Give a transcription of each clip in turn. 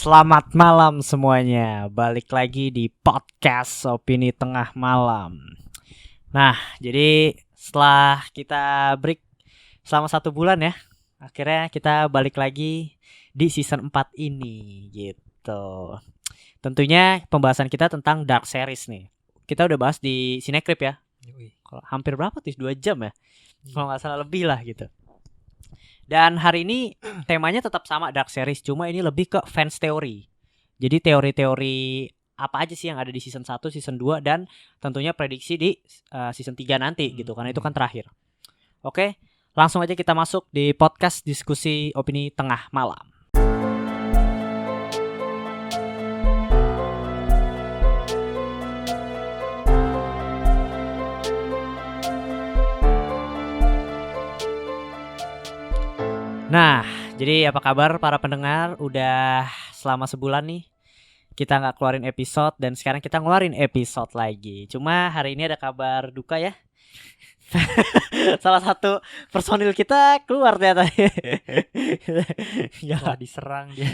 Selamat malam semuanya. Balik lagi di podcast Opini Tengah Malam. Nah, jadi setelah kita break selama 1 bulan ya, akhirnya kita balik lagi di season 4 ini gitu. Tentunya pembahasan kita tentang Dark Series nih. Kita udah bahas di Cinecrip ya. Hampir berapa tuh? 2 jam ya. Kalau gak salah lebih lah gitu. Dan hari ini temanya tetap sama Dark Series, cuma ini lebih ke fans teori. Jadi teori-teori apa aja sih yang ada di season 1, season 2 dan tentunya prediksi di season 3 nanti gitu, karena itu kan terakhir. Oke, langsung aja kita masuk di podcast diskusi opini tengah malam. Nah, jadi apa kabar para pendengar? Udah selama sebulan nih kita gak keluarin episode dan sekarang kita ngeluarin episode lagi. Cuma hari ini ada kabar duka ya. Salah satu personil kita keluar ternyata. Wah, diserang dia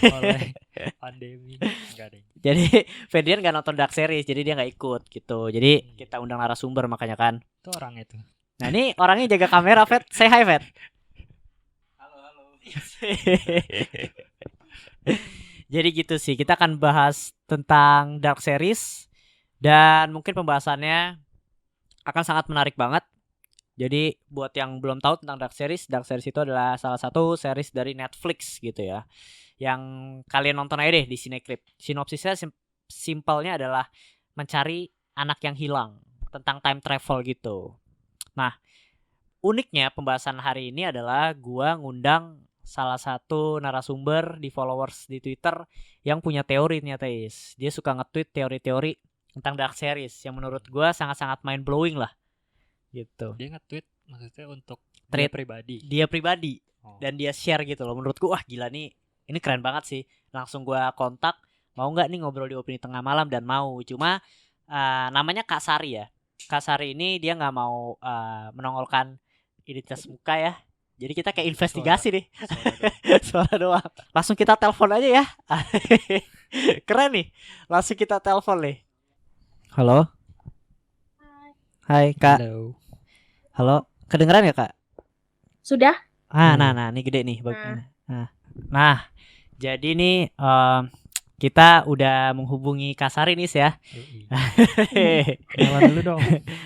oleh pandemi. Enggak deh. Jadi Ferdian gak nonton Dark Series, jadi dia gak ikut gitu. Jadi kita undang narasumber makanya kan. Itu orangnya tuh. Nah ini orangnya jaga kamera, Fed. Say hi, Fed. Jadi gitu sih, kita akan bahas tentang Dark Series dan mungkin pembahasannya akan sangat menarik banget. Jadi buat yang belum tahu tentang Dark Series itu adalah salah satu series dari Netflix gitu ya, yang kalian nonton aja deh di Cinecrip. Sinopsisnya simpelnya adalah mencari anak yang hilang, tentang time travel gitu. Nah, uniknya pembahasan hari ini adalah gua ngundang salah satu narasumber di followers di Twitter yang punya teori ternyata Is. Dia suka nge-tweet teori-teori tentang Dark Series yang menurut gue sangat-sangat mind blowing lah gitu. Dia nge-tweet maksudnya untuk Tweet dia pribadi. Dan dia share gitu loh. Menurut gue wah gila nih, ini keren banget sih. Langsung gue kontak, mau gak nih ngobrol di opini tengah malam, dan mau. Cuma namanya Kak Sari ya. Kak Sari ini dia gak mau menongolkan identitas muka ya. Jadi kita kayak investigasi nih. Suara doang. Langsung kita telepon aja ya. Keren nih. Langsung kita telepon nih. Halo. Hai Kak. Halo. Kedengeran ya Kak? Sudah. Nah, ini gede nih. Nah, jadi nih kita udah menghubungi Kak Sari nih ya. Kenalan dulu dong.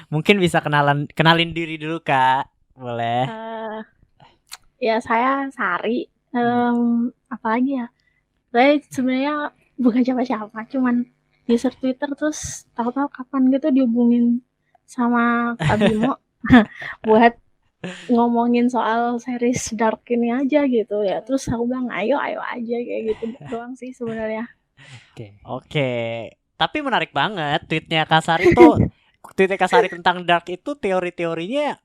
Mungkin bisa kenalin diri dulu Kak. Boleh. Ya saya Sari. Apa lagi ya? Saya sebenarnya bukan siapa-siapa, cuman user Twitter, terus tahu-tahu kapan gitu dihubungin sama Kak Bimo buat ngomongin soal series Dark ini aja gitu ya. Terus aku bilang ayo aja kayak gitu doang sih sebenarnya. Oke. Tapi menarik banget tweetnya Kak Sari tuh. Tweetnya Kak Sari tentang Dark itu teori-teorinya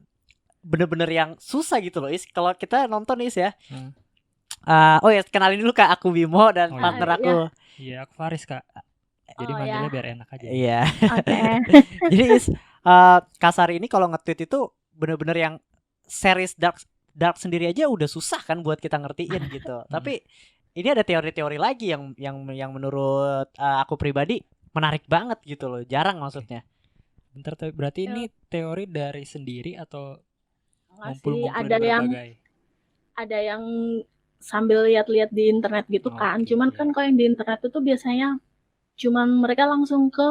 bener-bener yang susah gitu loh Is. Kalau kita nonton Is ya. Oh ya, kenalin dulu Kak, aku Bimo dan partner aku. Iya, aku Faris Kak. Jadi manggilnya biar enak aja. Iya. Oke. Jadi Is, Kak Sari ini kalau nge-tweet itu bener-bener yang series Dark sendiri aja udah susah kan buat kita ngertiin gitu. Tapi ini ada teori-teori lagi yang menurut aku pribadi menarik banget gitu loh. Jarang maksudnya. Bentar, berarti ini teori dari sendiri atau ngumpul-ngumpul ada yang sambil lihat-lihat di internet gitu kan. Cuman kan kalau yang di internet itu biasanya cuman mereka langsung ke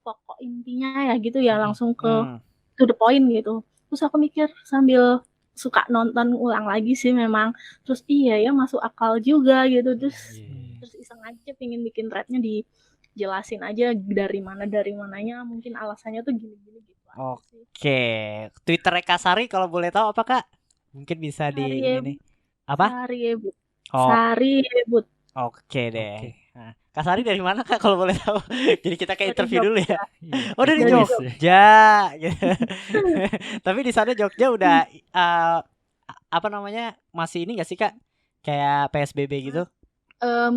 pokok intinya ya gitu ya, langsung ke to the point gitu. Terus aku mikir sambil suka nonton ulang lagi sih memang. Terus iya ya masuk akal juga gitu. Terus iseng aja pengen bikin threadnya dijelasin aja dari mananya, mungkin alasannya tuh gini-gini gitu. Oke, Twitter Kak Sari kalau boleh tahu apa Kak? Mungkin bisa di ini. Apa? Sari Ebut. Oke deh. Nah, Kak Sari dari mana Kak kalau boleh tahu? Jadi kita kayak interview dulu ya. Oh dari Jogja. Tapi di sana Jogja udah apa namanya, masih ini nggak sih Kak? Kayak PSBB gitu?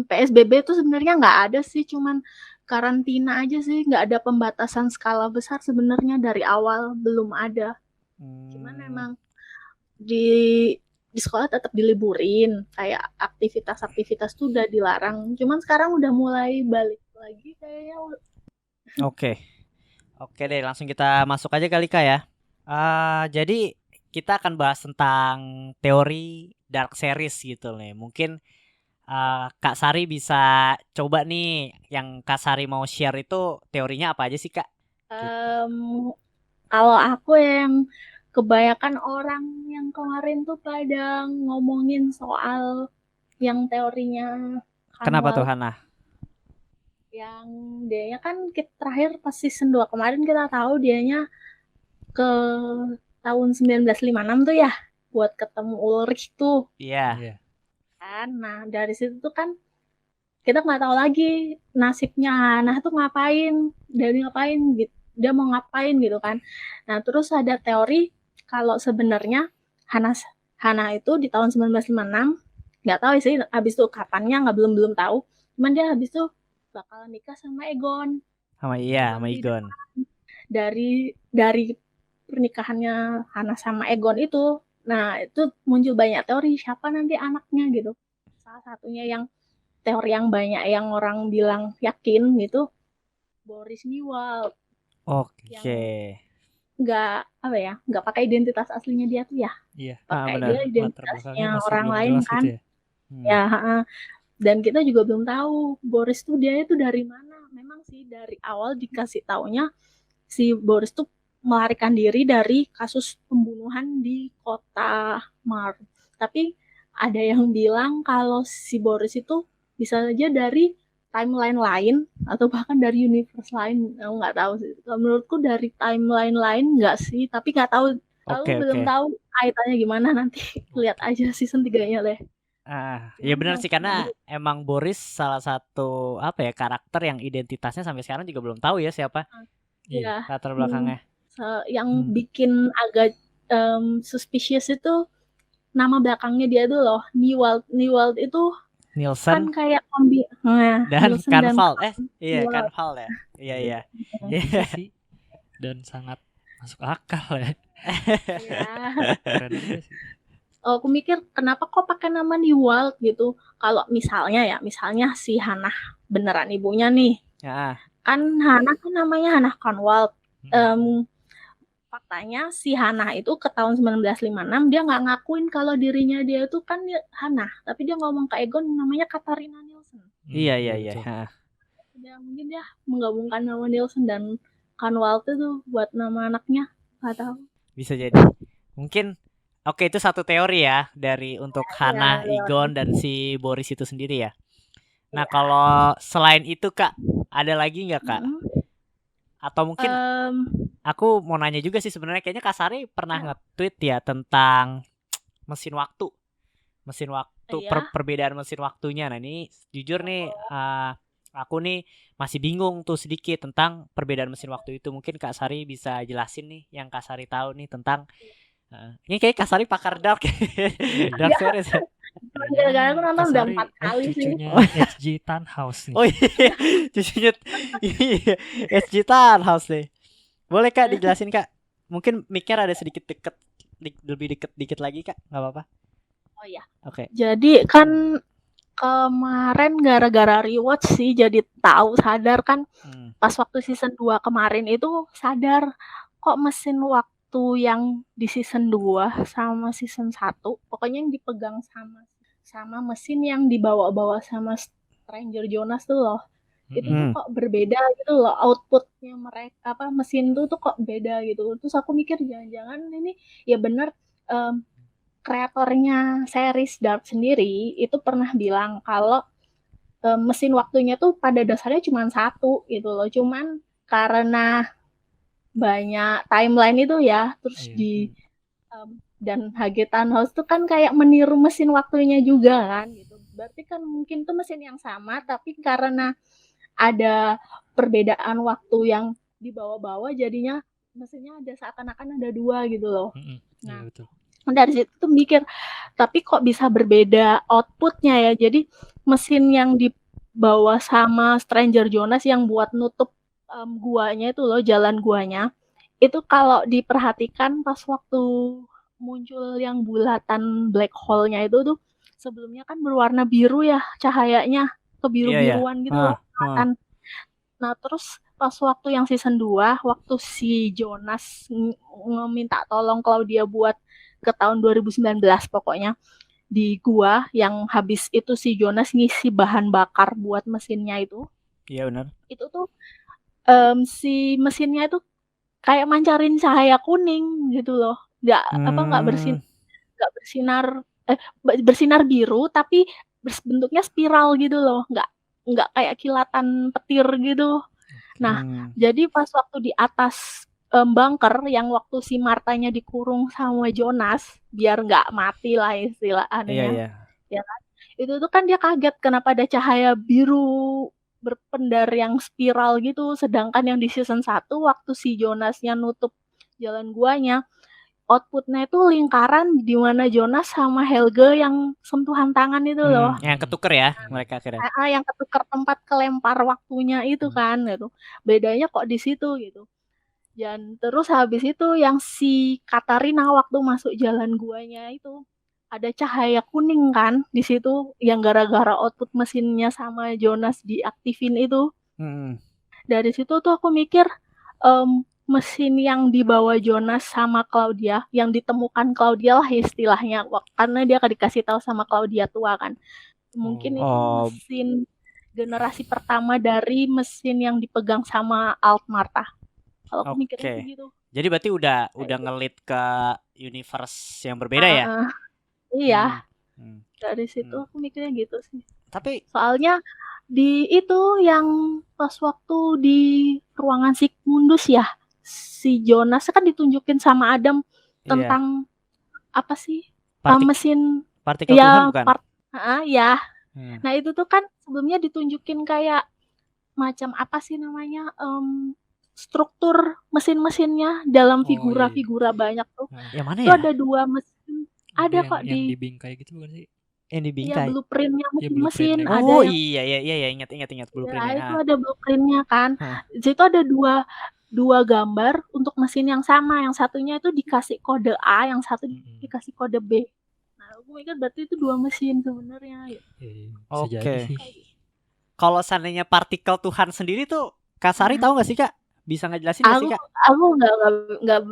PSBB itu sebenarnya nggak ada sih, cuman karantina aja sih, nggak ada pembatasan skala besar sebenarnya dari awal belum ada. Cuman emang di di sekolah tetap diliburin, kayak aktivitas-aktivitas tuh udah dilarang. Cuman sekarang udah mulai balik lagi kayaknya. Oke. Oke deh, langsung kita masuk aja kali Kak ya. Jadi kita akan bahas tentang teori dark series gitu nih. Mungkin Kak Sari bisa coba nih, yang Kak Sari mau share itu teorinya apa aja sih Kak? Kalau aku yang kebanyakan orang yang kemarin tuh pada ngomongin soal yang teorinya Kenapa tuh Hanwal, Hana? yang dianya kan terakhir pas season 2 kemarin kita tahu dianya ke tahun 1956 tuh ya buat ketemu Ulrich tuh Iya. kan. Nah dari situ tuh kan kita nggak tahu lagi nasibnya Hana tuh ngapain, gitu, dia mau ngapain gitu kan. Nah terus ada teori kalau sebenarnya Hana itu di tahun 1956, nggak tahu sih habis itu kapannya, nggak belum tahu, cuman dia habis itu bakalan nikah sama Egon. Sama Egon. Dari pernikahannya Hana sama Egon itu, nah itu muncul banyak teori siapa nanti anaknya gitu. Salah satunya yang teori yang banyak yang orang bilang yakin gitu, Boris Newald. Oke. Nggak pakai identitas aslinya dia tuh ya. Iya. Pakai benar. dia Latar identitasnya belakangnya masih orang belum lain jelas kan. gitu ya. Ya, dan kita juga belum tahu Boris tuh dia itu dari mana. Memang sih dari awal dikasih taunya si Boris tuh melarikan diri dari kasus pembunuhan di kota Mars. Tapi ada yang bilang kalau si Boris itu bisa saja dari timeline lain atau bahkan dari universe lain. Aku nggak tahu sih. Kalau menurutku dari timeline lain nggak sih, tapi nggak tahu. Aku belum tahu kaitannya gimana, nanti lihat aja season 3-nya deh. Ya benar sih, karena emang Boris salah satu karakter yang identitasnya sampai sekarang juga belum tahu ya siapa. Iya. Latar belakangnya. Yang bikin agak suspicious itu nama belakangnya dia tuh loh, Newald itu Nielsen kan kayak kombi dan Canval. Canval ya. Iya. Sih. Dan sangat masuk akal ya. Keren juga sih. Aku mikir kenapa kok pakai nama Newald gitu. Kalau misalnya si Hannah beneran ibunya nih. Ya. Kan Hannah kan namanya Hannah Conwald. Faktanya si Hannah itu ke tahun 1956 dia nggak ngakuin kalau dirinya dia itu kan Hannah, tapi dia ngomong ke Egon namanya Katarina Nielsen. Iya. Mungkin dia menggabungkan nama Nielsen dan Conwald itu buat nama anaknya, nggak tahu. Bisa jadi. Mungkin itu satu teori ya dari untuk Hannah, Egon dan si Boris itu sendiri ya. Nah kalau selain itu Kak, ada lagi nggak Kak? Atau mungkin aku mau nanya juga sih sebenarnya, kayaknya Kak Sari pernah nge-tweet ya tentang mesin waktu. Perbedaan mesin waktunya. Nah ini jujur nih aku nih masih bingung tuh sedikit tentang perbedaan mesin waktu itu. Mungkin Kak Sari bisa jelasin nih yang Kak Sari tahu nih tentang ini kayak Kak Sari pakar dark series. Gara-gara aku nonton udah 4 kali sih. Cucunya SG Tannhaus nih. Oh iya, cucunya SG Tannhaus nih. Boleh Kak dijelasin Kak? Mungkin mic-nya ada sedikit lebih dikit lagi Kak, nggak apa-apa? Oh iya. Oke. Jadi kan kemarin gara-gara rewatch sih jadi sadar kan pas waktu season 2 kemarin itu sadar kok mesin waktu yang di season 2 sama season 1 pokoknya yang dipegang sama mesin yang dibawa-bawa sama Stranger Jonas tuh loh. Itu tuh kok berbeda gitu loh, outputnya mereka mesin tuh kok beda gitu. Terus aku mikir jangan-jangan ini ya bener kreatornya series Dark sendiri itu pernah bilang kalau mesin waktunya tuh pada dasarnya cuma satu gitu loh, cuman karena banyak timeline itu ya, terus dan HG Tannhaus tuh kan kayak meniru mesin waktunya juga kan gitu. Berarti kan mungkin tuh mesin yang sama, tapi karena ada perbedaan waktu yang dibawa-bawa jadinya mesinnya ada seakan-akan ada 2 gitu loh. Nah, dari situ tuh mikir, tapi kok bisa berbeda outputnya ya. Jadi mesin yang dibawa sama Stranger Jonas yang buat nutup guanya itu loh, jalan guanya, itu kalau diperhatikan pas waktu muncul yang bulatan black hole-nya itu tuh sebelumnya kan berwarna biru ya cahayanya, Iya ya. kebiru-biruan gitu loh. Nah, terus pas waktu yang season 2, waktu si Jonas minta tolong Claudia buat ke tahun 2019 pokoknya di gua yang habis itu si Jonas ngisi bahan bakar buat mesinnya itu. Iya benar. Itu tuh si mesinnya itu kayak mancarin cahaya kuning gitu loh. Nggak bersinar biru tapi bentuknya spiral gitu loh. Nggak kayak kilatan petir gitu. Nah, jadi pas waktu di atas bunker yang waktu si Martanya dikurung sama Jonas biar nggak mati lah istilahnya. Iya. Ya kan? Itu tuh kan dia kaget kenapa ada cahaya biru berpendar yang spiral gitu, sedangkan yang di season 1 waktu si Jonasnya nutup jalan guanya, outputnya itu lingkaran di mana Jonas sama Helge yang sentuhan tangan itu loh. Yang ketuker ya mereka akhirnya. Yang ketuker tempat kelempar waktunya itu kan gitu. Bedanya kok di situ gitu. Dan terus habis itu yang si Katarina waktu masuk jalan guanya itu ada cahaya kuning kan di situ yang gara-gara output mesinnya sama Jonas diaktifin itu. Dari situ tuh aku mikir mesin yang dibawa Jonas sama Claudia yang ditemukan Claudia lah istilahnya karena dia akan dikasih tahu sama Claudia tua kan. Mungkin itu mesin generasi pertama dari mesin yang dipegang sama Alt Marta. Kalau aku mikirnya gitu. Jadi berarti udah ngelit ke universe yang berbeda ya? Iya. Dari situ aku mikirnya gitu sih. Tapi soalnya di itu yang pas waktu di ruangan Sigmundus ya, si Jonas kan ditunjukin sama Adam tentang apa sih? Mesin partikel Tuhan bukan? Ya. Nah, itu tuh kan sebelumnya ditunjukin kayak macam apa sih namanya? Struktur mesin-mesinnya dalam figura-figura banyak tuh. Yang mana ya? Itu ada 2 mesin. Ada kok yang di bingkai gitu bukan sih? Yang di bingkai. Iya, blueprintnya mesin-mesin. Oh iya ingat blueprintnya. Ya, itu ada blueprintnya kan. Di situ ada dua gambar untuk mesin yang sama. Yang satunya itu dikasih kode A, yang satu dikasih kode B. Nah, aku mikir berarti itu 2 mesin sebenarnya. Oke. Kalau seandainya partikel Tuhan sendiri tuh Kak Sari tahu nggak sih Kak? Bisa ngejelasin nggak sih Kak? Aku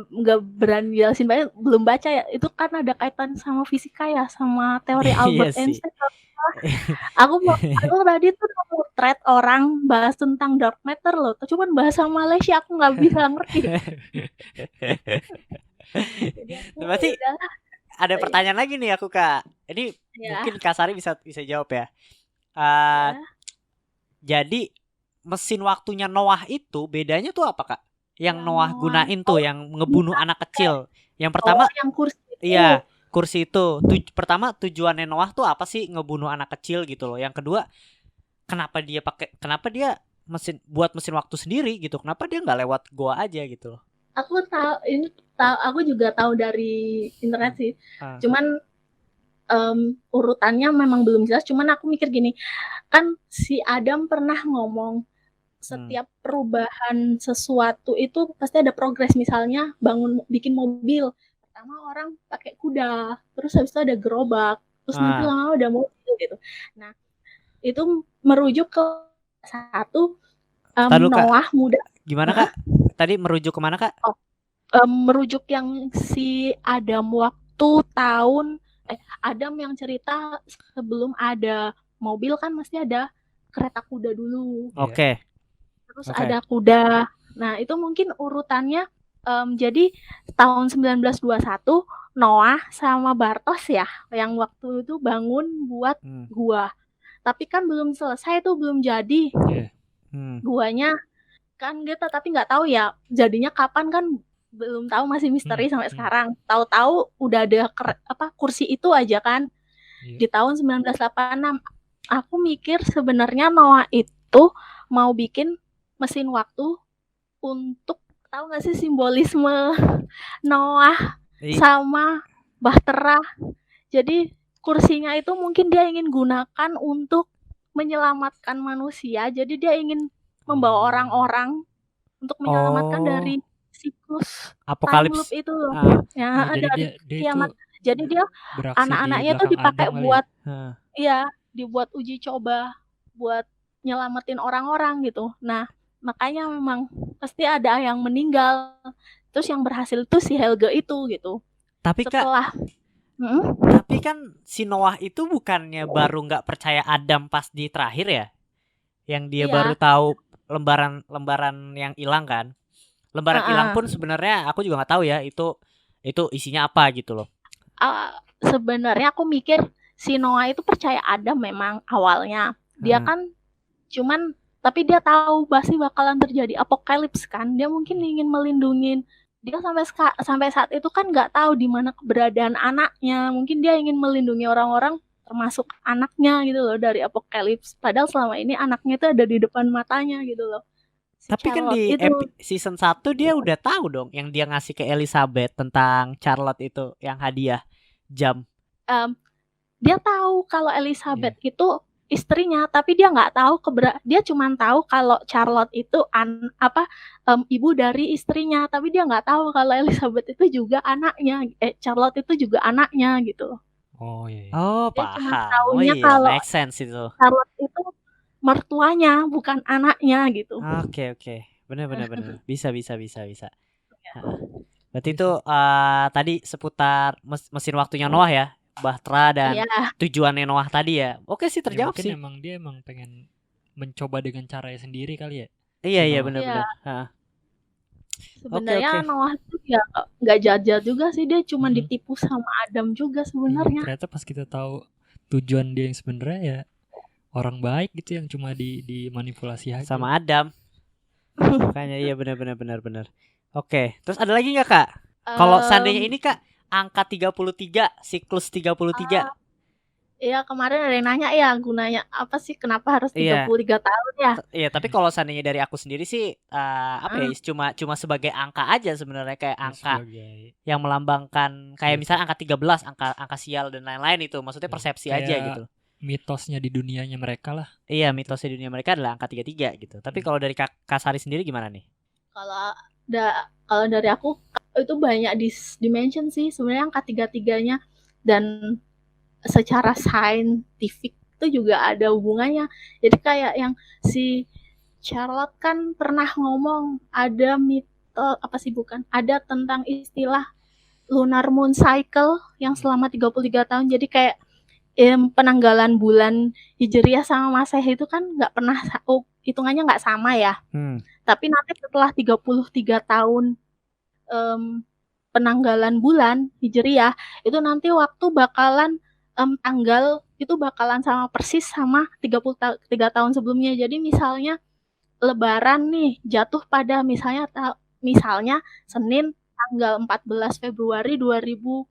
nggak berani jelasin banyak, belum baca ya. Itu kan ada kaitan sama fisika ya, sama teori Albert Einstein. Aku tadi tuh thread orang bahas tentang dark matter loh, cuman bahasa Malaysia aku nggak bisa ngerti. Berarti ada pertanyaan lagi nih aku Kak. Ini mungkin Kak Sari bisa jawab ya. Jadi mesin waktunya Noah itu bedanya tuh apa Kak? Yang Noah gunain tuh yang ngebunuh anak kecil. Yang pertama yang kursi itu. Iya, kursi itu. Pertama tujuannya Noah tuh apa sih ngebunuh anak kecil gitu loh. Yang kedua, kenapa dia buat mesin waktu sendiri gitu. Kenapa dia nggak lewat goa aja gitu loh. Aku juga tahu dari internet sih. Cuman urutannya memang belum jelas. Cuman aku mikir gini, kan si Adam pernah ngomong setiap perubahan sesuatu itu pasti ada progres. Misalnya bikin mobil, pertama orang pakai kuda, terus habis itu ada gerobak, terus nanti lama-lama udah mobil gitu. Nah, itu merujuk ke satu Noah muda. Gimana Kak? Tadi merujuk kemana Kak? Merujuk yang si Adam waktu Adam yang cerita sebelum ada mobil kan mesti ada kereta kuda dulu. Oke. Terus ada kuda. Nah, itu mungkin urutannya jadi tahun 1921 Noah sama Bartos ya yang waktu itu bangun buat gua. Tapi kan belum selesai tuh, belum jadi. Guanya kan gitu, tapi nggak tahu ya jadinya kapan kan belum tahu, masih misteri sampai sekarang. Tahu-tahu udah ada kursi itu aja kan. Di tahun 1986 aku mikir sebenarnya Noah itu mau bikin mesin waktu untuk, tahu nggak sih simbolisme Noah sama Bahtera. Jadi kursinya itu mungkin dia ingin gunakan untuk menyelamatkan manusia. Jadi dia ingin membawa orang-orang untuk menyelamatkan dari siklus time loop Apokalips. itu loh. Ah, Ya, Oh, jadi dari dia kiamat. itu Jadi dia beraksi di anak-anaknya tuh belakang dipakai Adam kali ya. buat ah. iya, dibuat uji coba buat nyelamatin orang-orang gitu. Nah, makanya memang pasti ada yang meninggal. Terus yang berhasil tuh si Helge itu gitu. Tapi Kak, Setelah tapi kan si Noah itu bukannya baru nggak percaya Adam pas di terakhir ya? Yang dia iya, baru tahu lembaran yang hilang kan? Lembaran hilang heeh. pun sebenarnya aku juga nggak tahu ya itu isinya apa gitu loh. Sebenarnya aku mikir si Noah itu percaya Adam memang awalnya. Dia Heeh. kan cuman tapi dia tahu pasti bakalan terjadi apokalips kan. Dia mungkin ingin melindungi. Dia sampai saat itu kan nggak tahu di mana keberadaan anaknya. Mungkin dia ingin melindungi orang-orang termasuk anaknya gitu loh dari apokalips. Padahal selama ini anaknya itu ada di depan matanya gitu loh. Si Tapi kan Charlotte di itu season 1 dia udah tahu dong yang dia ngasih ke Elizabeth tentang Charlotte itu yang hadiah jam. em, dia tahu kalau Elizabeth itu istrinya, tapi dia nggak tahu dia cuma tahu kalau Charlotte itu ibu dari istrinya, tapi dia nggak tahu kalau Elizabeth itu juga anaknya, Charlotte itu juga anaknya gitu. Oh iya. Oh, Dia cuma paham. Oh taunya iya, kalau make sense itu. Charlotte itu mertuanya, bukan anaknya gitu. Oke. Benar. Bisa. Ya. Heeh. Berarti itu tadi seputar mesin waktunya Noah ya, Bahtera dan Iya, tujuannya Noah tadi ya. Oke sih, Ya, terjawab mungkin sih. emang dia pengen mencoba dengan caranya sendiri kali ya. Iya, Noah. benar. Heeh. sebenarnya Oke. Noah itu ya nggak jajal juga sih, dia cuma Mm-mm. ditipu sama Adam juga Iya, sebenarnya. ternyata pas kita tahu tujuan dia yang sebenarnya ya orang baik gitu yang cuma dimanipulasi aja. Sama Adam. Makanya iya benar. Oke, terus ada lagi nggak Kak? Kalau seandainya ini Kak, angka 33, siklus 33. Iya, kemarin ada yang nanya ya, gunanya apa sih, kenapa harus 33 tahun ya? Iya, tapi kalau seandainya dari aku sendiri sih cuma sebagai angka aja sebenarnya, kayak angka Sebagai yang melambangkan kayak misalnya angka 13, angka sial dan lain-lain itu. Maksudnya persepsi kayak aja gitu. mitosnya di dunianya mereka lah. Iya, mitosnya dunia mereka adalah angka 33 gitu. Tapi kalau dari Kak Sari sendiri gimana nih? Kalau dari aku itu banyak dimension sih sebenarnya angka 33-nya, dan secara saintifik itu juga ada hubungannya. Jadi kayak yang si Charlotte kan pernah ngomong ada ada tentang istilah lunar moon cycle yang selama 33 tahun. Jadi kayak penanggalan bulan Hijriah sama Masehi itu kan nggak pernah hitungannya nggak sama ya. Tapi nanti setelah 33 tahun penanggalan bulan Hijriah itu nanti waktu bakalan tanggal itu bakalan sama persis sama 33 tahun sebelumnya. Jadi misalnya Lebaran nih jatuh pada misalnya Senin tanggal 14 Februari 2050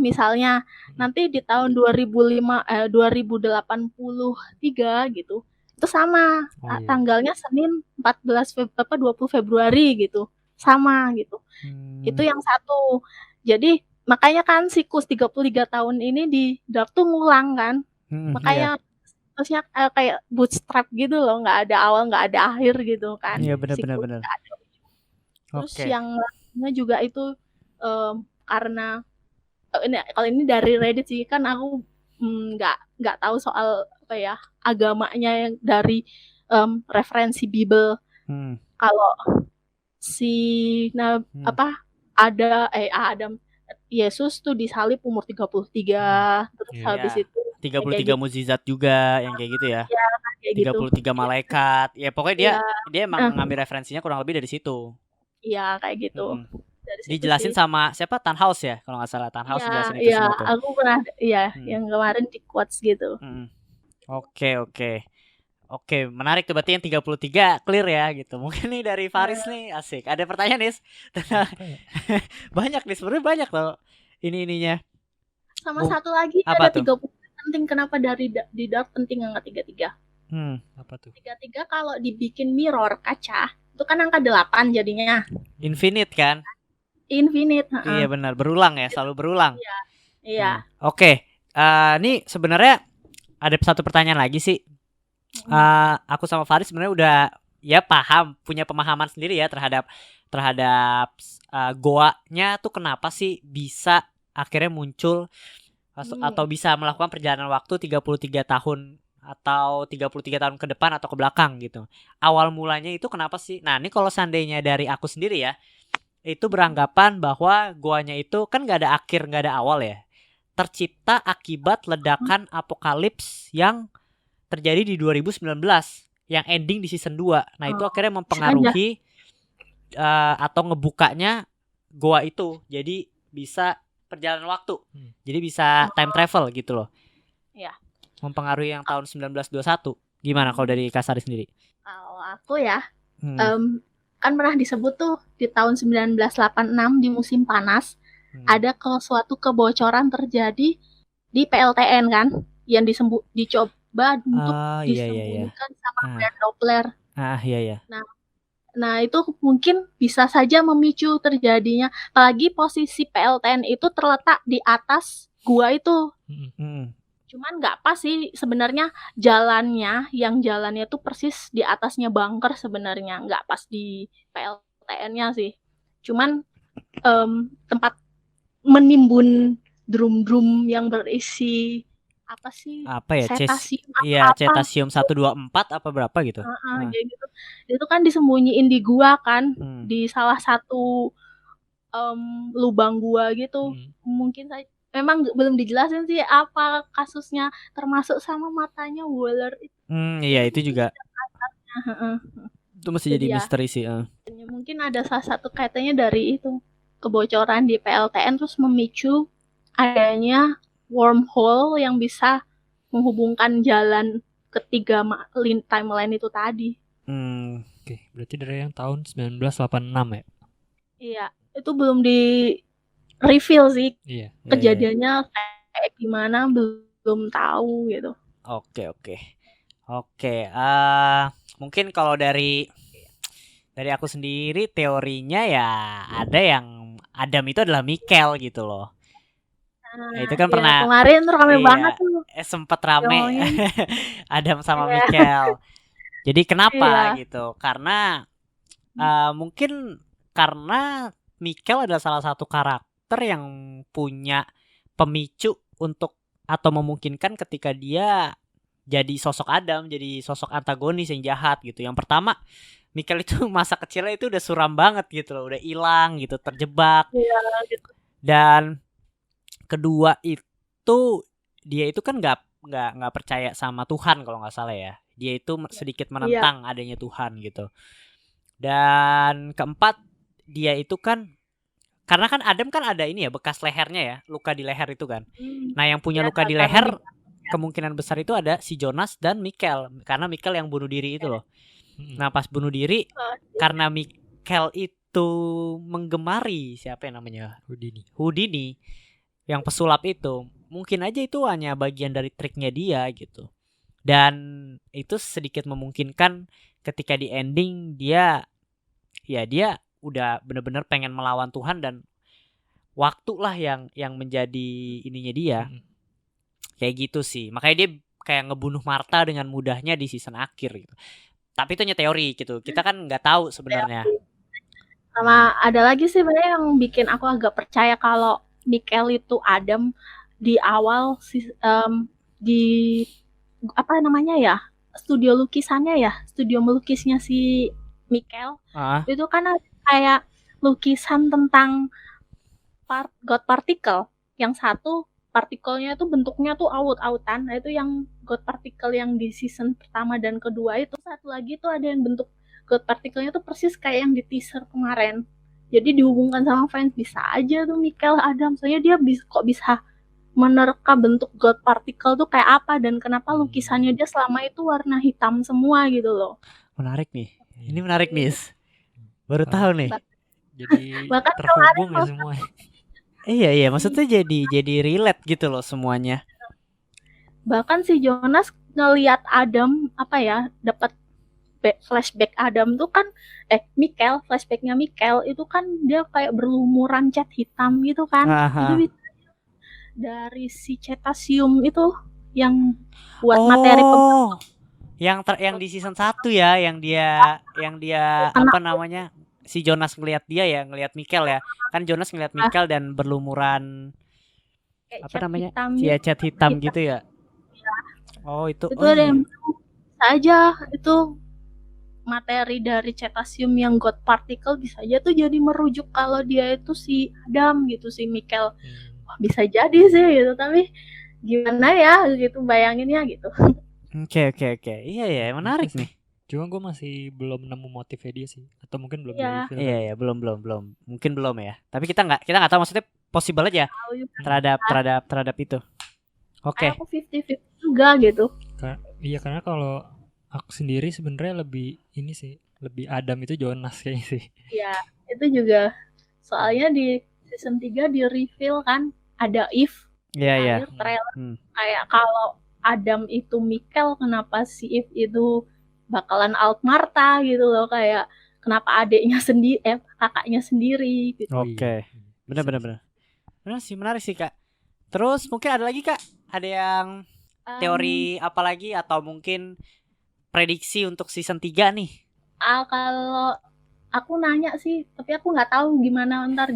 misalnya. Nanti di tahun 2083 gitu. Itu sama. Tanggalnya Senin 20 Februari gitu. Sama gitu. Itu yang satu. Jadi makanya kan siklus 33 tahun ini di Dark tuh ngulang kan. Makanya terusnya kayak bootstrap gitu loh, nggak ada awal nggak ada akhir gitu kan. Iya benar. Terus yang lainnya juga itu karena kalau ini dari Reddit sih, kan aku nggak tahu soal apa ya agamanya yang dari referensi Bible. Kalau si Adam Yesus tuh disalib umur 33, terus habis itu 33 mukjizat juga yang kayak gitu ya. Ya, kayak 33 gitu. malaikat. Ya pokoknya dia emang ngambil referensinya kurang lebih dari situ. Iya, kayak gitu. Dijelasin sama siapa? Tannhaus ya, kalau nggak salah. Tannhaus jelasin itu semua tuh. Aku pernah yang kemarin di quotes gitu. Oke, menarik tuh, berarti yang 33 clear ya gitu. Mungkin nih dari Faris nih asik. Ada pertanyaan nih? Banyak nih, sebenarnya banyak loh ininya. Sama satu lagi ada 30 penting, kenapa di Dark penting angka 33. Apa tuh? 33 kalau dibikin mirror kaca, itu kan angka 8 jadinya. Infinite kan? Infinite. Iya benar, berulang ya, selalu berulang. Iya. Oke, ini sebenarnya ada satu pertanyaan lagi sih. Aku sama Faris sebenarnya udah ya paham, punya pemahaman sendiri ya terhadap goanya tuh kenapa sih bisa akhirnya muncul atau bisa melakukan perjalanan waktu 33 tahun atau 33 tahun ke depan atau ke belakang gitu. Awal mulanya itu kenapa sih? Nah, ini kalau seandainya dari aku sendiri ya, itu beranggapan bahwa goanya itu kan gak ada akhir, gak ada awal ya. Tercipta akibat ledakan apokalips yang terjadi di 2019 yang ending di season 2. Nah, itu akhirnya mempengaruhi atau ngebukanya goa itu. Jadi bisa perjalanan waktu. Jadi bisa time travel gitu loh. Iya. Mempengaruhi yang tahun 1921. Gimana kalau dari Kasari sendiri? Kalau aku ya, kan pernah disebut tuh di tahun 1986 di musim panas ada suatu kebocoran terjadi di PLTN kan, yang dicoba untuk disembunyikan sama band Doppler. Iya. Nah itu mungkin bisa saja memicu terjadinya, apalagi posisi PLTN itu terletak di atas gua itu. Cuman nggak pas sih sebenarnya jalannya, yang jalannya tuh persis di atasnya bunker sebenarnya, nggak pas di PLTN-nya sih. Cuman tempat menimbun drum-drum yang berisi apa ya, cetasium iya, cetasium 124 apa berapa gitu. Jadi gitu. Itu kan disembunyiin di gua kan, di salah satu lubang gua gitu. Mungkin saya memang belum dijelasin sih apa kasusnya, termasuk sama matanya Waller itu. Iya, itu juga. Itu masih jadi misteri sih. Mungkin ada salah satu kaitannya dari itu, kebocoran di PLTN terus memicu adanya wormhole yang bisa menghubungkan jalan ketiga timeline itu tadi. Oke, berarti dari yang tahun 1986 ya? Iya, itu belum di reveal sih. Iya. Kejadiannya kayak gimana belum tahu gitu. Oke. Mungkin kalau dari aku sendiri teorinya ya ada yang Adam itu adalah Mikkel gitu loh. Itu kan pernah kemarin rame banget tuh. Sempat rame Adam sama Mikkel. Jadi kenapa gitu? Karena mungkin karena Mikkel adalah salah satu karakter yang punya pemicu untuk atau memungkinkan ketika dia jadi sosok Adam, jadi sosok antagonis yang jahat gitu. Yang pertama, Mikkel itu masa kecilnya itu udah suram banget gitu loh, udah hilang gitu, terjebak. Gitu. Dan kedua itu dia itu kan nggak percaya sama Tuhan kalau nggak salah ya. Dia itu sedikit menentang adanya Tuhan gitu. Dan keempat, dia itu kan karena kan Adam kan ada ini ya, bekas lehernya ya, luka di leher itu kan. Nah, yang punya luka di leher kemungkinan besar itu ada si Jonas dan Mikkel, karena Mikkel yang bunuh diri itu loh. Nah, pas bunuh diri karena Mikkel itu menggemari siapa yang namanya? Houdini yang pesulap itu. Mungkin aja itu hanya bagian dari triknya dia gitu. Dan itu sedikit memungkinkan ketika di ending dia udah benar-benar pengen melawan Tuhan dan waktulah yang menjadi ininya dia. Kayak gitu sih. Makanya dia kayak ngebunuh Martha dengan mudahnya di season akhir gitu. Tapi itu hanya teori gitu. Kita kan nggak tahu sebenarnya. Sama ada lagi sih sebenarnya yang bikin aku agak percaya kalau Mikkel itu Adam di awal di apa namanya ya, studio lukisannya ya, studio melukisnya si Mikkel itu kan ada kayak lukisan tentang God particle. Yang satu partikelnya itu bentuknya tuh aut-autan. Nah itu yang God particle yang di season pertama dan kedua itu. Satu lagi tuh ada yang bentuk God particle-nya tuh persis kayak yang di teaser kemarin. Jadi dihubungkan sama fans, bisa aja tuh Mikkel Adam. Soalnya dia kok bisa menerka bentuk God particle tuh kayak apa dan kenapa lukisannya dia selama itu warna hitam semua gitu loh. Menarik nih. Ini menarik nih. Baru tahu nih. Jadi terhubung ya semua. Iya, maksudnya jadi relate gitu loh semuanya. Bahkan si Jonas ngelihat Adam dapat flashback Adam tuh kan Mikkel, flashbacknya Mikkel itu kan dia kayak berlumuran cat hitam gitu kan. Itu dari si cetasium itu yang buat materi pembentuk yang di season 1 ya, yang dia apa namanya? Si Jonas ngelihat dia ya, ngelihat Mikel ya. Kan Jonas ngelihat Mikel dan berlumuran kayak apa cat namanya? hitam Iya, gitu. cat hitam gitu ya. Oh, itu. Itu Oh ada iya. yang bisa aja itu materi dari cetasium yang God particle bisa aja tuh jadi merujuk kalau dia itu si Adam gitu, si Mikel. Wah, bisa jadi sih gitu, tapi gimana ya gitu bayanginnya gitu. Oke. Iya ya, menarik Bisa sih. nih. Cuma gue masih belum nemu motifnya dia sih, atau mungkin belum Iya. di-reveal Iya kali. ya, belum. Mungkin belum ya. Tapi kita nggak tahu, maksudnya possible aja Tahu juga. terhadap itu. Oke. Kayak aku 50-50 juga gitu. Iya, karena kalau aku sendiri sebenarnya lebih ini sih, lebih Adam itu Jonas kayaknya sih. Iya, itu juga soalnya di season 3 di reveal kan ada Eve Iya. akhir trailer kayak kalau Adam itu Mikel, kenapa si Eve itu bakalan Alt Martha gitu loh, kayak kenapa adiknya sendiri kakaknya sendiri gitu. Oke. Benar. Benar sih, menarik sih, Kak. Terus mungkin ada lagi, Kak? Ada yang teori apa lagi atau mungkin prediksi untuk season 3 nih? Kalau aku nanya sih, tapi aku nggak tahu gimana ntar.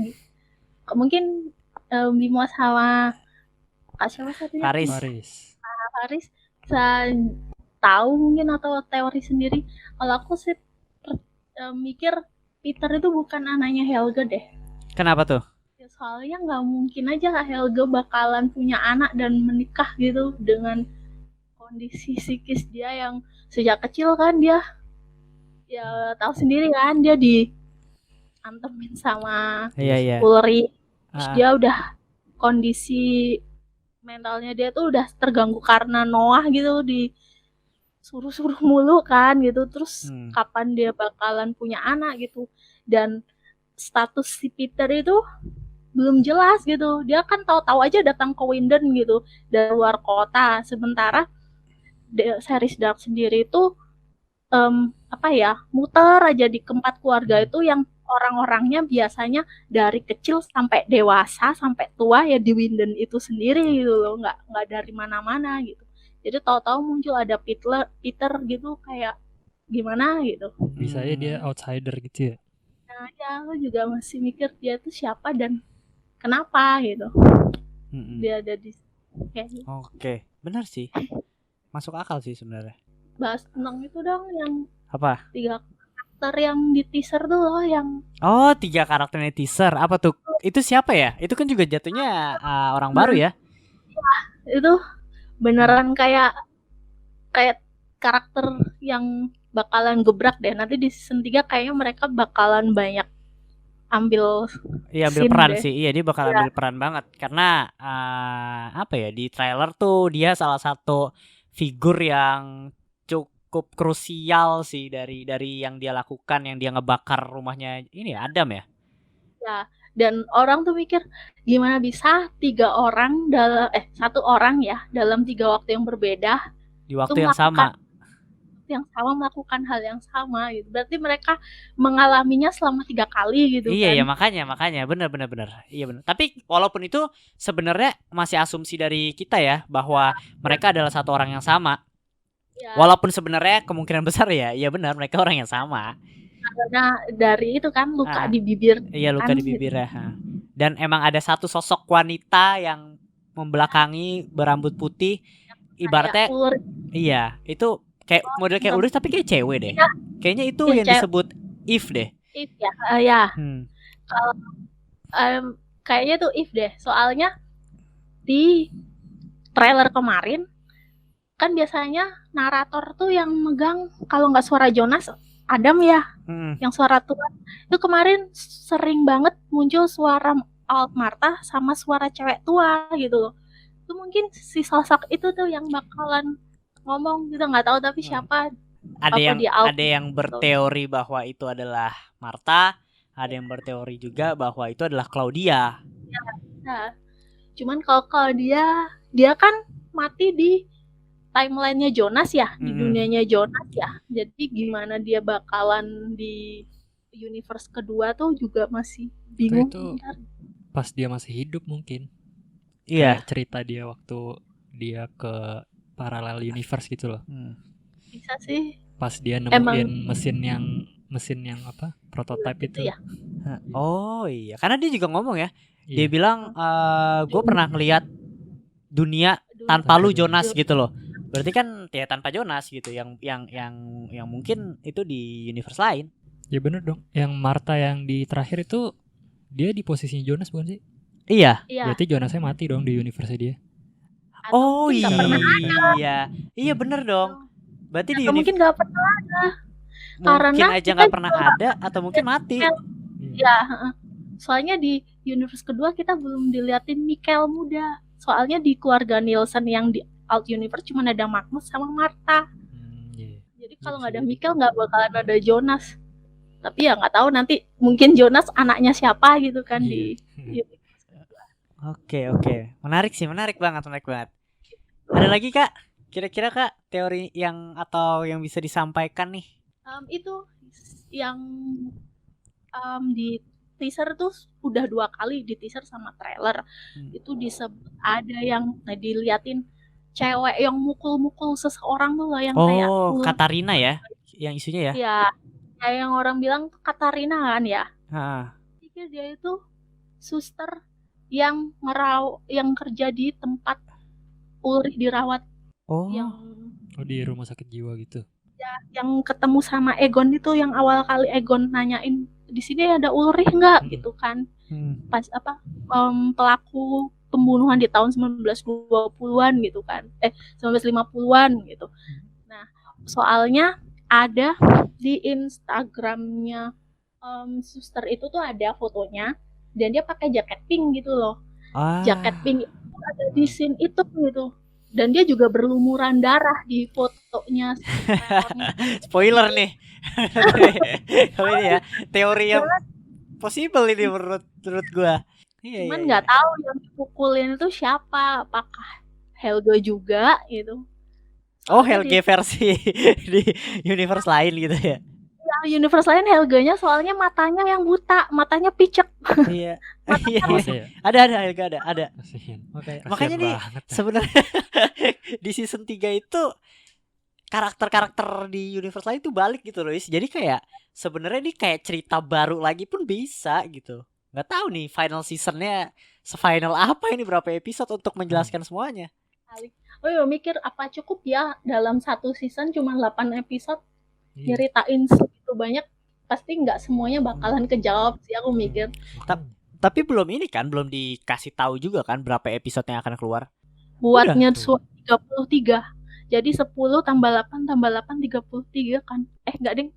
Mungkin Bimo sama Kak siapa satunya? Faris. Faris bisa tahu mungkin atau teori sendiri. Kalau aku sih mikir Peter itu bukan anaknya Helga deh. Kenapa tuh? Ya, soalnya nggak mungkin aja Helga bakalan punya anak dan menikah gitu dengan kondisi psikis dia yang sejak kecil kan dia ya tahu sendiri kan dia diantemin sama Ulrich. Terus dia udah kondisi mentalnya dia tuh udah terganggu karena Noah gitu, disuruh mulu kan gitu. Terus kapan dia bakalan punya anak gitu, dan status si Peter itu belum jelas gitu. Dia kan tahu-tahu aja datang ke Winden gitu dari luar kota, sementara series Dark sendiri itu muter aja di keempat keluarga itu yang orang-orangnya biasanya dari kecil sampai dewasa sampai tua ya di Winden itu sendiri gitu loh, nggak dari mana-mana gitu. Jadi tahu-tahu muncul ada Peter gitu kayak gimana gitu. Bisa aja dia outsider gitu ya. Nah ya aku juga masih mikir dia tuh siapa dan kenapa gitu. Dia ada di kayak gitu. Oke, benar sih. Masuk akal sih sebenarnya. Bahas tentang itu dong yang apa? 3 karakter yang di teaser tuh loh yang 3 karakternya teaser. Apa tuh? Itu siapa ya? Itu kan juga jatuhnya orang baru ya? Itu beneran kayak karakter yang bakalan gebrak deh. Nanti di season 3 kayaknya mereka bakalan banyak ambil peran deh. Sih. Iya, dia bakal ambil peran banget karena di trailer tuh dia salah satu figur yang cukup krusial sih dari yang dia lakukan, yang dia ngebakar rumahnya ini Adam ya. Ya, dan orang tuh mikir gimana bisa 1 orang ya dalam 3 waktu yang berbeda di waktu yang sama melakukan hal yang sama gitu. Berarti mereka mengalaminya selama 3 kali gitu. Iya kan? Ya makanya benar. Iya benar. Tapi walaupun itu sebenarnya masih asumsi dari kita ya bahwa mereka adalah satu orang yang sama. Ya. Walaupun sebenarnya kemungkinan besar ya benar mereka orang yang sama. Karena dari itu kan luka di bibir. Iya, luka di bibir ya. Dan emang ada satu sosok wanita yang membelakangi berambut putih, ibaratnya iya, itu kayak model kayak Ulrich tapi kayak cewek deh. Ya. Kayaknya itu yang disebut Eve deh. Eve ya. Ya. Kalau kayaknya tuh Eve deh. Soalnya di trailer kemarin kan biasanya narator tuh yang megang kalau nggak suara Jonas Adam ya, yang suara Tuhan. Itu kemarin sering banget muncul suara Alt Martha sama suara cewek tua gitu loh. Itu mungkin si sosok itu tuh yang bakalan ngomong, kita nggak tahu tapi siapa. Ada yang berteori bahwa itu adalah Martha, ada yang berteori juga bahwa itu adalah Claudia. Ya. Cuman kalau Claudia dia kan mati di timelinenya Jonas ya, di dunianya Jonas ya. Jadi gimana dia bakalan di universe kedua tuh juga masih bingung. Itu pas dia masih hidup mungkin. Iya. Kayak cerita dia waktu dia ke parallel universe gitu loh. Bisa sih. Pas dia Emang nemuin mesin yang apa? Prototype gitu itu. ya. Oh iya, karena dia juga ngomong ya. Dia Iya. bilang gue pernah ngelihat dunia tanpa lu Jonas gitu loh. Berarti kan ya tanpa Jonas gitu, yang mungkin itu di universe lain. Ya bener dong. Yang Martha yang di terakhir itu dia di posisinya Jonas bukan sih? Iya. Iya. Berarti Jonasnya mati dong di universe dia. Atau Oh mungkin nggak pernah iya, iya bener dong. Berarti di atau mungkin nggak pernah mungkin karena aja kita nggak pernah juga ada atau mungkin mati. Ya, soalnya di universe kedua kita belum diliatin Mikkel muda. Soalnya di keluarga Nielsen yang di Alt Universe cuma ada Magnus sama Martha. Iya. Jadi kalau nggak ada Mikkel nggak bakalan ada Jonas. Tapi ya nggak tahu nanti mungkin Jonas anaknya siapa gitu kan di universe kedua. Oke. Menarik banget. Ada lagi Kak? Kira-kira Kak teori yang atau yang bisa disampaikan nih? Itu yang di teaser tuh udah 2 kali di teaser sama trailer. Itu disebut ada yang diliatin cewek yang mukul-mukul seseorang tuh loh yang kayak Katarina ya, yang isunya ya. Iya. Kayak yang orang bilang Katarina kan ya. Pikir dia itu suster yang kerja di tempat Ulrich dirawat. Yang di rumah sakit jiwa gitu. Ya, yang ketemu sama Egon itu yang awal kali Egon nanyain di sini ada Ulrich nggak gitu kan. Pas pelaku pembunuhan di tahun 1920-an gitu kan. 1950-an gitu. Nah, soalnya ada di Instagramnya suster itu tuh ada fotonya dan dia pakai jaket pink gitu loh. Jaket pink itu ada di scene itu gitu. Dan dia juga berlumuran darah di fotonya. Spoiler nih. Kalau ini ya teori yang possible ini menurut gua. Cuman nggak tahu yang dipukulin itu siapa, apakah Helga juga gitu. Helga versi di universe lain gitu ya. Ya, universe lain Helganya soalnya matanya yang buta, matanya picek. Iya. Ada Helga ada. Makanya nih sebenarnya di season 3 itu karakter-karakter di universe lain tuh balik gitu loh. Jadi kayak sebenarnya ini kayak cerita baru lagi pun bisa gitu. Nggak tahu nih final seasonnya sefinal apa ini, berapa episode untuk menjelaskan semuanya. Mikir apa cukup ya dalam satu season cuma 8 episode nyeritain segitu banyak, pasti nggak semuanya bakalan kejawab sih aku mikir. Tapi belum dikasih tahu juga kan berapa episode yang akan keluar. Buatnya 33. Jadi 10 tambah 8 tambah 8 33 kan. Enggak ding.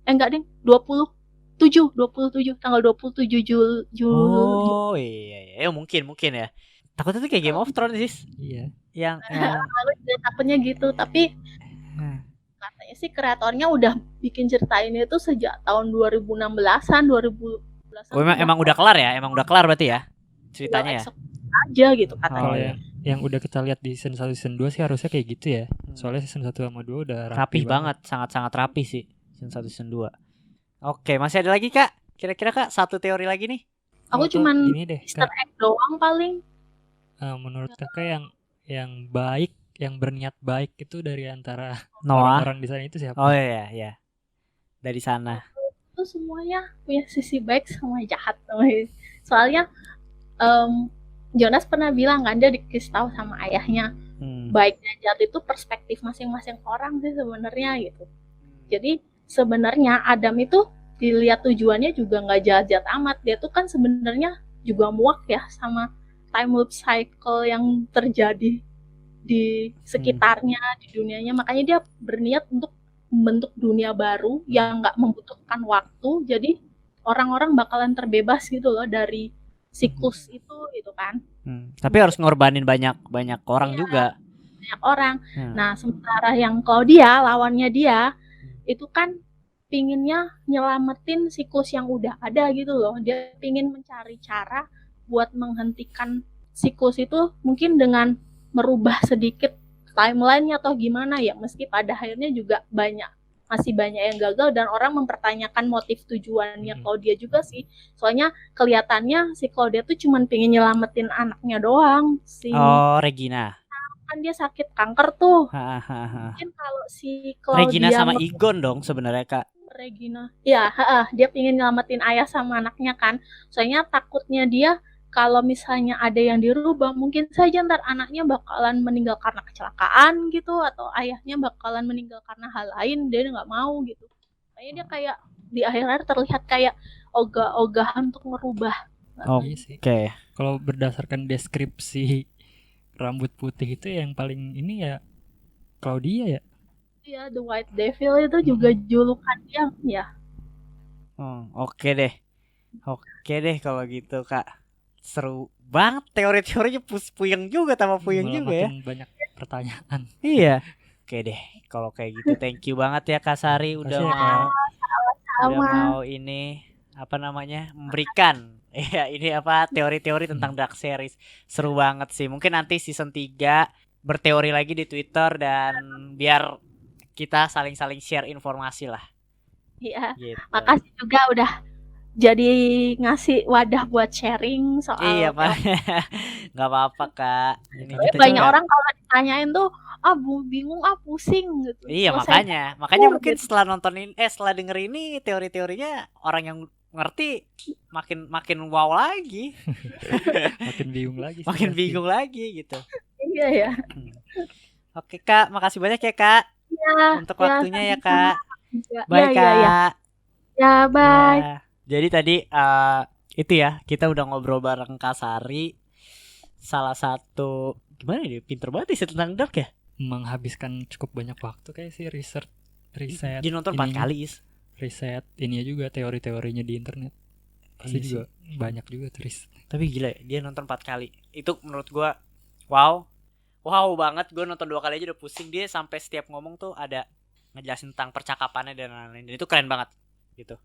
Enggak ding. 27 tanggal 27 Juli. Iya. Mungkin ya. Takutnya tuh kayak Game of Thrones sih. Iya. Yang takutnya gitu, tapi katanya sih kreatornya udah bikin cerita ini tuh sejak tahun 2016-an, 2012-an. Emang udah kelar ya? Emang udah kelar berarti ya ceritanya ya? Aja gitu katanya. Kalau yang udah kita lihat di season 1 season 2 sih harusnya kayak gitu ya. Soalnya season 1 sama 2 udah rapi banget, sangat-sangat rapi sih season 1 season 2. Oke, masih ada lagi Kak? Kira-kira Kak satu teori lagi nih? Aku cuman Easter egg doang paling. Menurut Kakak yang baik, yang berniat baik itu dari antara Noah, orang-orang di sana itu siapa? Oh iya. Dari sana. Itu semuanya punya sisi baik sama jahat. Soalnya Jonas pernah bilang kan dia dikasih tahu sama ayahnya baik dan jahat itu perspektif masing-masing orang sih sebenarnya gitu. Jadi sebenarnya Adam itu dilihat tujuannya juga nggak jahat-jahat amat. Dia tuh kan sebenarnya juga muak ya sama time loop cycle yang terjadi di sekitarnya, di dunianya. Makanya dia berniat untuk membentuk dunia baru yang nggak membutuhkan waktu. Jadi orang-orang bakalan terbebas gitu loh dari siklus itu gitu kan. Tapi harus ngorbanin banyak orang juga. Banyak orang. Nah, sementara yang Claudia, lawannya dia, itu kan pinginnya nyelamatin siklus yang udah ada gitu loh. Dia pingin mencari cara buat menghentikan siklus itu mungkin dengan merubah sedikit timeline-nya atau gimana ya. Meski pada akhirnya juga masih banyak yang gagal dan orang mempertanyakan motif tujuannya Claudia juga sih. Soalnya kelihatannya si Claudia tuh cuman pengen nyelamatin anaknya doang sih. Oh, Regina. kan dia sakit kanker tuh. Hahaha. Mungkin kalau si Regina Claudia sama Igon dong sebenarnya Kak. Regina. Ya, dia pingin nyelamatin ayah sama anaknya kan. Soalnya takutnya dia kalau misalnya ada yang dirubah, mungkin saja ntar anaknya bakalan meninggal karena kecelakaan gitu, atau ayahnya bakalan meninggal karena hal lain, dia nggak mau gitu. Kayaknya dia kayak di akhir-akhir terlihat kayak ogah-ogahan untuk ngerubah. Iya sih. Oke. Kalau berdasarkan deskripsi rambut putih itu yang paling ini ya Claudia ya. Iya, The White Devil itu juga julukan dia ya. Oke deh. Oke deh kalau gitu Kak. Seru banget teori-teorinya puyeng juga tambah puyeng Malah juga ya. makin banyak pertanyaan. Iya. Oke deh. Kalau kayak gitu thank you banget ya Kak Sari udah Makasih ya, mau Kak. udah mau ini apa namanya memberikan ya ini apa teori-teori tentang Dark Series. Seru banget sih. Mungkin nanti season 3 berteori lagi di Twitter dan biar kita saling-saling share informasi lah. Iya. Gitu. Makasih juga udah jadi ngasih wadah buat sharing soal Iya Pak. Nggak apa-apa Kak. Ini kita banyak juga. orang kalau ditanyain tuh bingung pusing gitu. Iya Selesai. makanya mungkin setelah nonton ini setelah denger ini teori-teorinya orang yang ngerti makin wow lagi. Makin bingung lagi. Makin bingung lagi gitu. Iya ya. Oke Kak, makasih banyak ya Kak. Ya, untuk waktunya ya Kak. ya, Bye ya, Kak. ya, bye. Ya. Jadi tadi itu ya kita udah ngobrol bareng Kak Sari. Salah satu gimana dia pinter banget sih tentang Dark ya. Menghabiskan cukup banyak waktu kayak sih riset. Dia nonton 4 kali Is. Riset ini juga teori-teorinya di internet. Pasti Iya juga banyak juga turis. Tapi gila ya, dia nonton 4 kali. Itu menurut gua wow banget. Gue nonton 2 kali aja udah pusing. Dia sampai setiap ngomong tuh ada ngejelasin tentang percakapannya dan lain-lain. Dan itu keren banget gitu.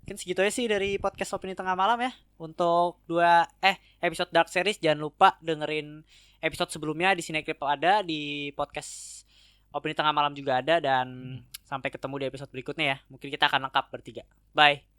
Mungkin segitu aja sih dari podcast Opini Tengah Malam ya. Untuk episode Dark Series jangan lupa dengerin episode sebelumnya di Sinekrip ada, di podcast Opini Tengah Malam juga ada, dan sampai ketemu di episode berikutnya ya. Mungkin kita akan lengkap bertiga. Bye.